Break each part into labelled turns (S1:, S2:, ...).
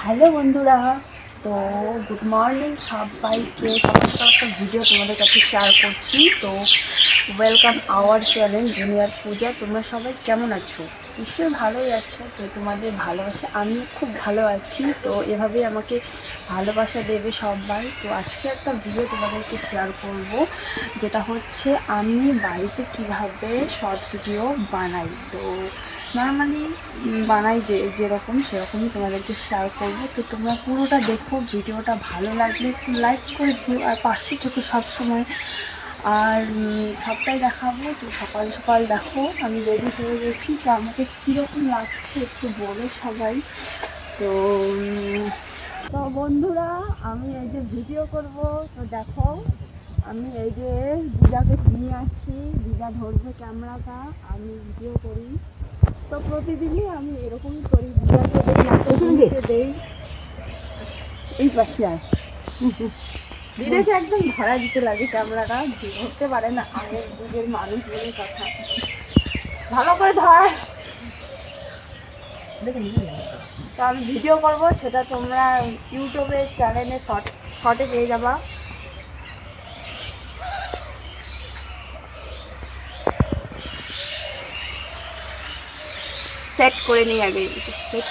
S1: Hello বন্ধুরা, তো good morning সবাইকে। সমস্ত একটা ভিডিও তোমাদের কাছে শেয়ার করছি। তো ওয়েলকাম আওয়ার চ্যানেল জুনিয়র পূজা। তোমরা সবাই কেমন আছো? নিশ্চয়ই ভালোই আছো। তো তোমাদের ভালোবাসা আমিও খুব ভালো আছি। তো এভাবেই আমাকে ভালোবাসা দেবে সবাই। তো আজকে একটা ভিডিও তোমাদেরকে শেয়ার করব, যেটা হচ্ছে আমি বাড়িতে কিভাবে শর্ট ভিডিও বানাই। তো নর্মালি বানাই যেরকম সেরকমই তোমাদেরকে শেয়ার করবো। তো তোমরা পুরোটা দেখো, ভিডিওটা ভালো লাগলে একটু লাইক করে দিও আর পাশে থেকে সবসময়। আর সবটাই দেখাবো। তো সকাল সকাল দেখো আমি রেডি হয়ে গেছি। তো আমাকে কীরকম লাগছে একটু বলো সবাই। তো তো বন্ধুরা, আমি এই যে ভিডিও করব, তো দেখো আমি এই যে দিদাকে নিয়ে আসছি। দিদা ধরবে ক্যামেরাটা, আমি ভিডিও করি। তো প্রতিদিনই আমি এরকমই করি, দিদাকে দেই এই পাশে। আর দিদাকে একদম ধরা দিতে লাগে, ক্যামেরাটা ধরতে পারে না, আগের যুগের মানুষ বলে কথা। ভালো করে ধর। তো আমি ভিডিও করব, সেটা তোমরা ইউটিউবের চ্যানেলে শর্টে পেয়ে যাবা। সেট করে নিই আগে, সেট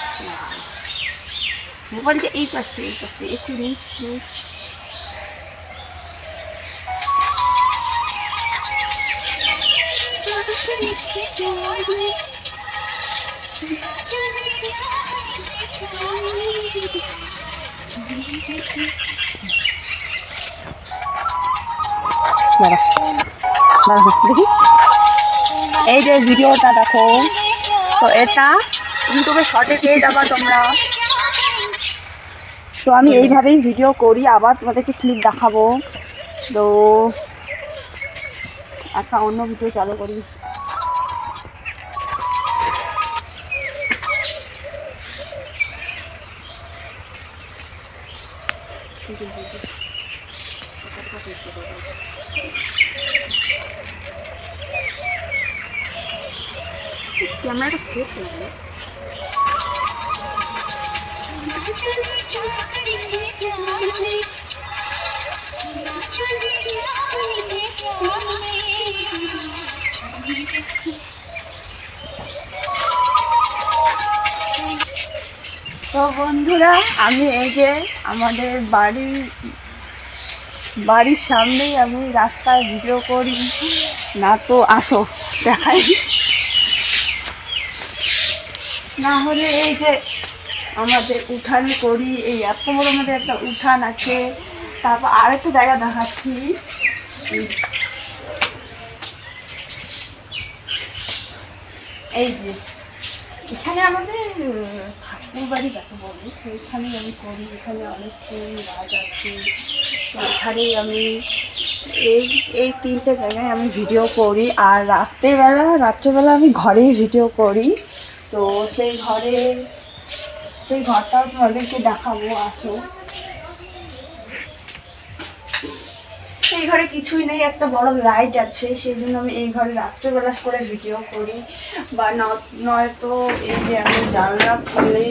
S1: মোবাইলটা এই পাশে একটু নিচ্ছি। দেখি এই যে ভিডিওটা দেখো, তো এটা ইউটিউবে শর্টে পেয়ে যাবা তোমরা। তো আমি এইভাবেই ভিডিও করি, আবার তোমাদেরকে ক্লিপ দেখাবো। তো একটা অন্য ভিডিও চালু করি। ক্যামেরাটা সেট লাগে। তো বন্ধুরা, আমি এই যে আমাদের বাড়ির সামনেই আমি রাস্তায় ভিডিও করি না। তো আসো দেখাই। না হলে এই যে আমাদের উঠানে করি, এই এত বড় আমাদের একটা উঠান আছে। তারপর আরেকটা জায়গা দেখাচ্ছি, এই যে এখানে আমাদের ঠাকুর বাড়ি যাকে বলি, এখানে আমি করি। এখানে অনেক ফুল গাছ আছে। তো এখানেই আমি এই তিনটে জায়গায় আমি ভিডিও করি। আর রাত্রেবেলা আমি ঘরেই ভিডিও করি। তো সেই ঘরটাও তোমাদেরকে দেখাবো, আসো। এই ঘরে কিছুই নেই, একটা বড় লাইট আছে, সেই জন্য আমি এই ঘরে রাত্রেবেলা করে ভিডিও করি। বা নয়তো এই যে আমি জানলা খুলে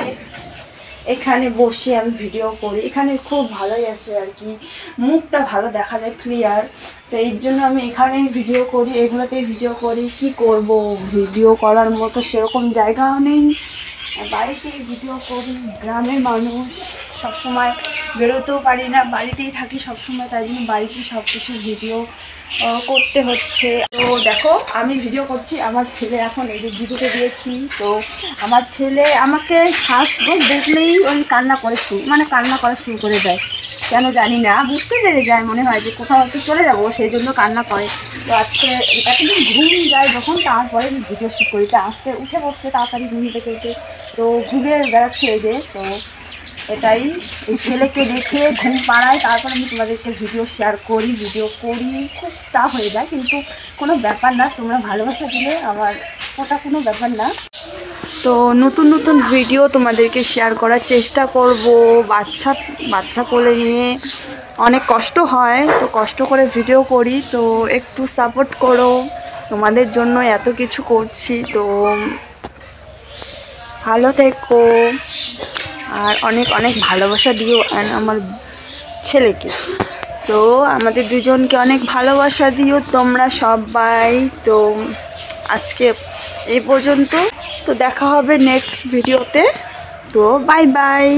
S1: এখানে বসে আমি ভিডিও করি। এখানে খুব ভালোই আসে আর কি, মুখটা ভালো দেখা যায়, ক্লিয়ার। তো এই জন্য আমি এখানেই ভিডিও করি, এগুলোতেই ভিডিও করি। কি করব, ভিডিও করার মতো সেরকম জায়গাও নেই, বাড়িতেই ভিডিও করি। গ্রামের মানুষ, সবসময় বেরোতেও পারি না, বাড়িতেই থাকি সবসময়, তাই জন্য বাড়িতেই সব কিছু ভিডিও করতে হচ্ছে। তো দেখো আমি ভিডিও করছি, আমার ছেলে এখন এই যে ভিডিওতে দিয়েছি। তো আমার ছেলে আমাকে শ্বাসগোজ দেখলেই ওই কান্না করা শুরু করে দেয়। কেন জানি না, বুঝতে পেরে যায়, মনে হয় যে কোথাও একটু চলে যাবো, সেই জন্য কান্না করে। তো আজকে এতদিন ঘুম যায় যখন, তারপরে ভিডিও শ্যুট করি। তো আজকে উঠে বসছে তাড়াতাড়ি ঘুম থেকে উঠে, তো ঘুরে বেড়াচ্ছে এই যে। তো এটাই, এই ছেলেকে দেখে ঘুম পাড়ায়, তারপর আমি তোমাদেরকে ভিডিও শেয়ার করি। খুব টাফ হয়ে যায়, কিন্তু কোনো ব্যাপার না, তোমরা ভালোবাসা দিলে আমার ওটা কোনো ব্যাপার না। তো নতুন ভিডিও তোমাদেরকে শেয়ার করার চেষ্টা করব। বাচ্চা কোলে নিয়ে অনেক কষ্ট হয়, তো কষ্ট করে ভিডিও করি। তো একটু সাপোর্ট করো, তোমাদের জন্য এত কিছু করছি। তো ভালো থেকো। আর অনেক অনেক ভালোবাসা দিও আমার ছেলেকে। তো আমাদের দুজনকে অনেক ভালোবাসা দিও তোমরা সবাই। তো আজকে এই পর্যন্ত, তো দেখা হবে নেক্সট ভিডিওতে। তো বাই বাই।